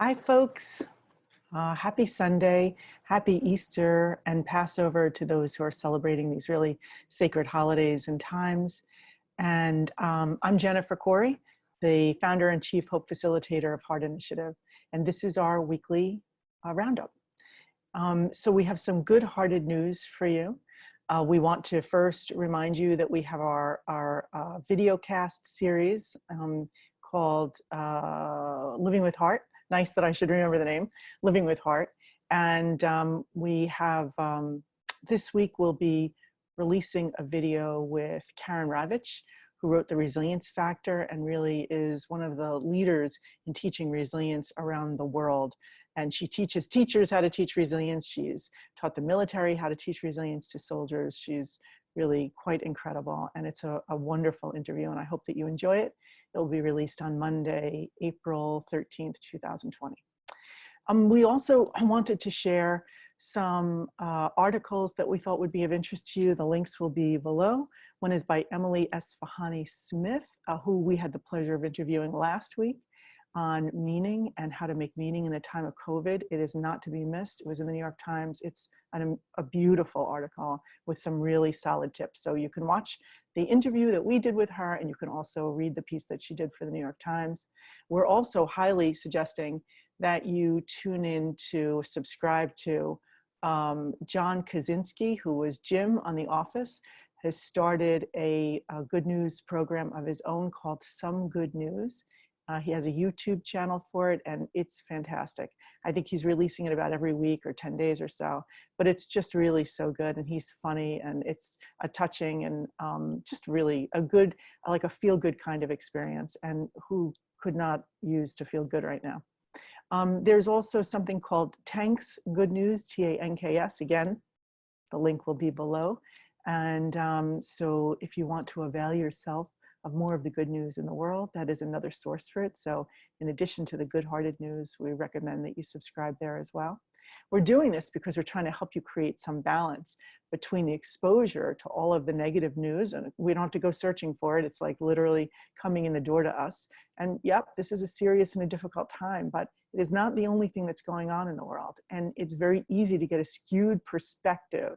Hi, folks. Happy Sunday, happy Easter, and Passover to those who are celebrating these really sacred holidays and times. And I'm Jennifer Corey, the founder and chief hope facilitator of Heart Initiative. And this is our weekly roundup. So we have some good-hearted news for you. We want to first remind you that we have our video cast series called Living with Heart. Nice that I should remember the name, Living with Heart. And we have, this week we'll be releasing a video with Karen Ravitch, who wrote The Resilience Factor and really is one of the leaders in teaching resilience around the world. And she teaches teachers how to teach resilience. She's taught the military how to teach resilience to soldiers. She's really quite incredible. And it's a wonderful interview. And I hope that you enjoy it. It will be released on Monday, April 13th, 2020. We also wanted to share some articles that we thought would be of interest to you. The links will be below. One is by Emily Esfahani-Smith, who we had the pleasure of interviewing last week on meaning and how to make meaning in a time of COVID. It is not to be missed. It was in the New York Times. It's a beautiful article with some really solid tips. So you can watch the interview that we did with her, and you can also read the piece that she did for the New York Times. We're also highly suggesting that you tune in to subscribe to John Kaczynski, who was Jim on The Office, has started a good news program of his own called Some Good News. He has a YouTube channel for it, and it's fantastic. I think he's releasing it about every week or 10 days or so, but it's just really so good, and he's funny, and it's a touching and just really a good, like a feel-good kind of experience, and who could not use to feel good right now. There's also something called Tanks Good News, T-A-N-K-S. Again, the link will be below. And so if you want to avail yourself of more of the good news in the world, that is another source for it. So in addition to the good-hearted news, we recommend that you subscribe there as well. We're doing this because we're trying to help you create some balance between the exposure to all of the negative news, and we don't have to go searching for it. It's like literally coming in the door to us. And yep, this is a serious and a difficult time, but it is not the only thing that's going on in the world. And it's very easy to get a skewed perspective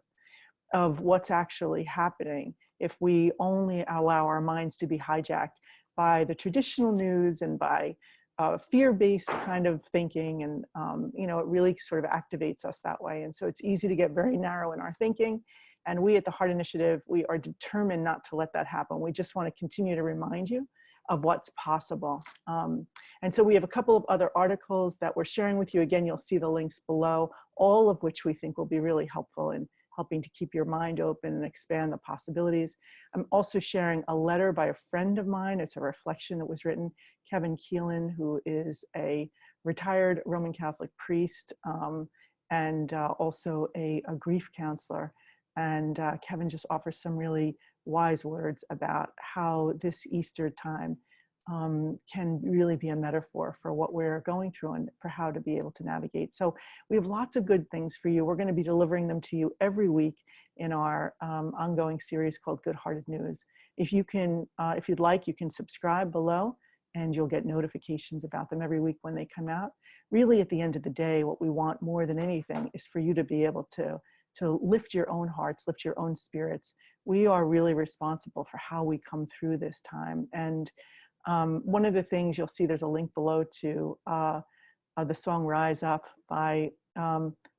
of what's actually happening if we only allow our minds to be hijacked by the traditional news and by fear-based kind of thinking. And, you know, it really sort of activates us that way. And so it's easy to get very narrow in our thinking. And we at the Heart Initiative, we are determined not to let that happen. We just want to continue to remind you of what's possible. And so we have a couple of other articles that we're sharing with you. Again, you'll see the links below, all of which we think will be really helpful in helping to keep your mind open and expand the possibilities. I'm also sharing a letter by a friend of mine. It's a reflection that was written, Kevin Keelan, who is a retired Roman Catholic priest and also a grief counselor. And Kevin just offers some really wise words about how this Easter time can really be a metaphor for what we're going through and for how to be able to navigate. So we have lots of good things for you. We're going to be delivering them to you every week in our ongoing series called Good Hearted News. If you can, if you'd like, you can subscribe below and you'll get notifications about them every week when they come out. Really, at the end of the day, what we want more than anything is for you to be able to lift your own hearts, lift your own spirits. We are really responsible for how we come through this time. And one of the things you'll see, there's a link below to the song Rise Up by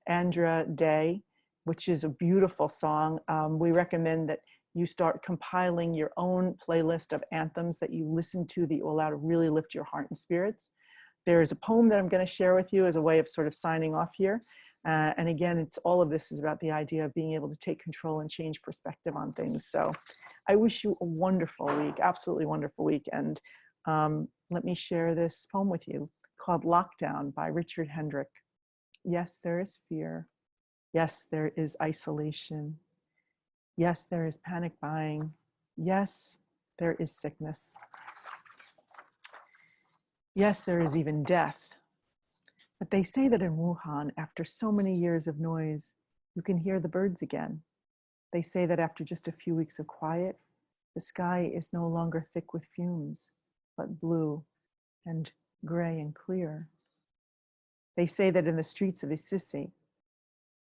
Andra Day, which is a beautiful song. We recommend that you start compiling your own playlist of anthems that you listen to that you allow to really lift your heart and spirits. There's a poem that I'm going to share with you as a way of sort of signing off here. And again, it's all of this is about the idea of being able to take control and change perspective on things. So I wish you a wonderful week, absolutely wonderful week. And let me share this poem with you called Lockdown by Richard Hendrick. Yes, there is fear. Yes, there is isolation. Yes, there is panic buying. Yes, there is sickness. Yes, there is even death. But they say that in Wuhan, after so many years of noise, you can hear the birds again. They say that after just a few weeks of quiet, the sky is no longer thick with fumes, but blue and gray and clear. They say that in the streets of Assisi,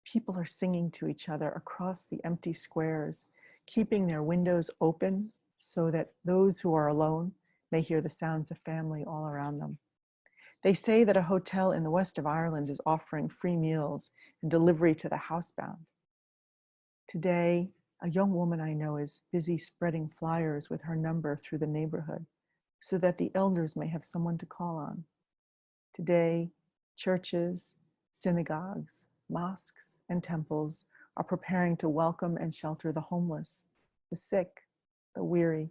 people are singing to each other across the empty squares, keeping their windows open so that those who are alone may hear the sounds of family all around them. They say that a hotel in the west of Ireland is offering free meals and delivery to the housebound. Today, a young woman I know is busy spreading flyers with her number through the neighborhood so that the elders may have someone to call on. Today, churches, synagogues, mosques, and temples are preparing to welcome and shelter the homeless, the sick, the weary.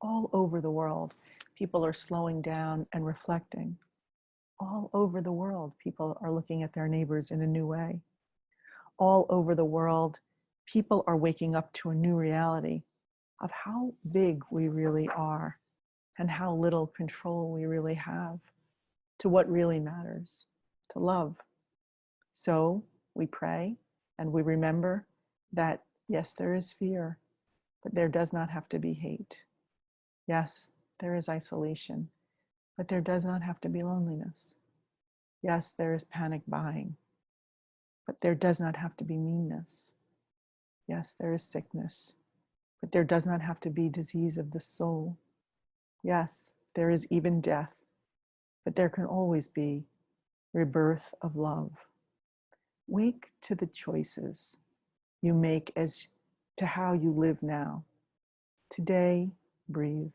All over the world, people are slowing down and reflecting. All over the world, people are looking at their neighbors in a new way. All over the world, people are waking up to a new reality of how big we really are and how little control we really have to what really matters, to love. So we pray and we remember that, yes, there is fear, but there does not have to be hate. Yes, there is isolation, but there does not have to be loneliness. Yes, there is panic buying, but there does not have to be meanness. Yes, there is sickness, but there does not have to be disease of the soul. Yes, there is even death, but there can always be rebirth of love. Wake to the choices you make as to how you live now. Today, breathe.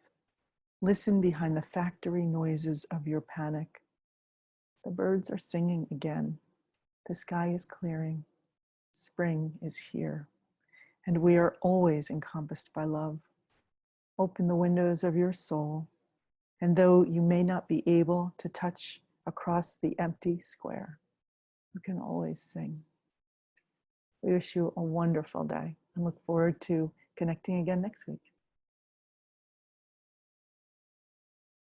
Listen behind the factory noises of your panic. The birds are singing again. The sky is clearing. Spring is here. And we are always encompassed by love. Open the windows of your soul. And though you may not be able to touch across the empty square, you can always sing. We wish you a wonderful day and look forward to connecting again next week.